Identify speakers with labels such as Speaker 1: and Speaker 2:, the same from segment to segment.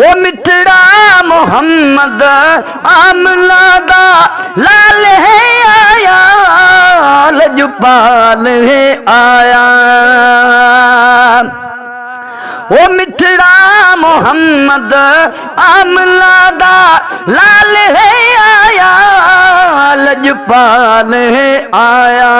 Speaker 1: ओ मिठड़ा मोहम्मद आमना दा लाल है आया, लजपाल है आया। ओ मिठड़ा मोहम्मद आमना दा लाल है आया, लजपाल है आया।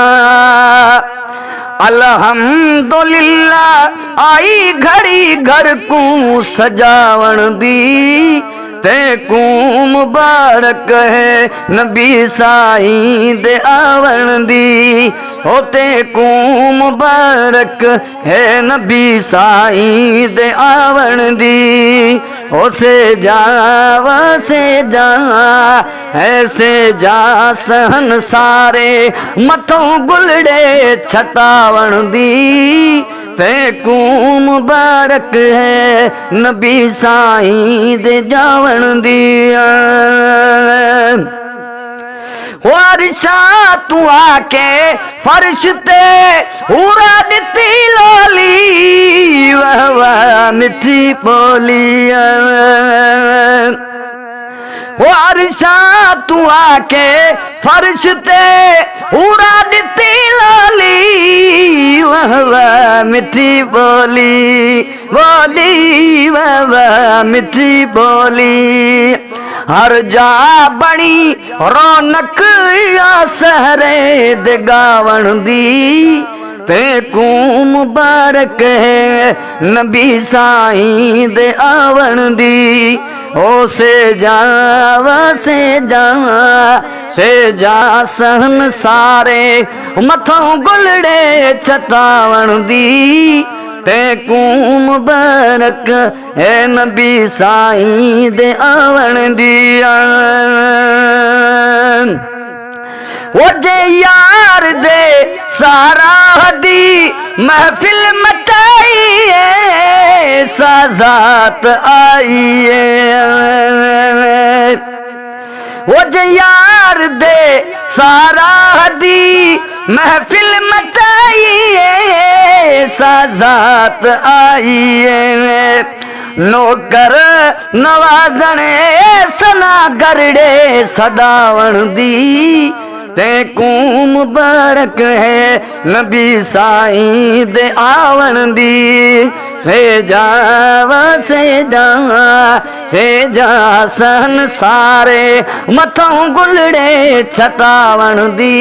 Speaker 1: अल्हम्दुलिल्लाह आई घड़ी घर को सजावण दी, तैकू मुबारक है नबी साईं दे आवण दी। हो तैकू मुबारक है नबी साईं दे आवण दी। हो से जा ऐसे जा सहन सारे मथों गुलड़े छटावण दी, तैकू मुबारक है नबी साईं दे जावण दिया। वारिशा तू आके फर्श ते पूरा दिती लोली, वाह वाह मिठी बोलिया। वारिशा तू आके फर्श ते पूरा दिती लोली, वाह वाह मिठी बोली बोली, वाह वाह मिठी बोली। हर जा बणी रौनक या सहरे दे गावण दी, तैकू मुबारक है नबी साईं दे आवण दी। ओ से जा सहन सारे मथों गुलड़े छटावण दी, तैकू मुबारक है नबी साईं दे आवण दिया। वो जे यार दे सारा हदी महफिल मचाई है, साजात आई है। वो जे यार दे सारा हदी महफिल मचाई है, साजात आई है। नौकर नवाजणे सना गरड़े सदावण दी, तैकू मुबारक है नबी साईं दे आवण दी। से जा सहन सारे मथों गुलड़े छटावण दी।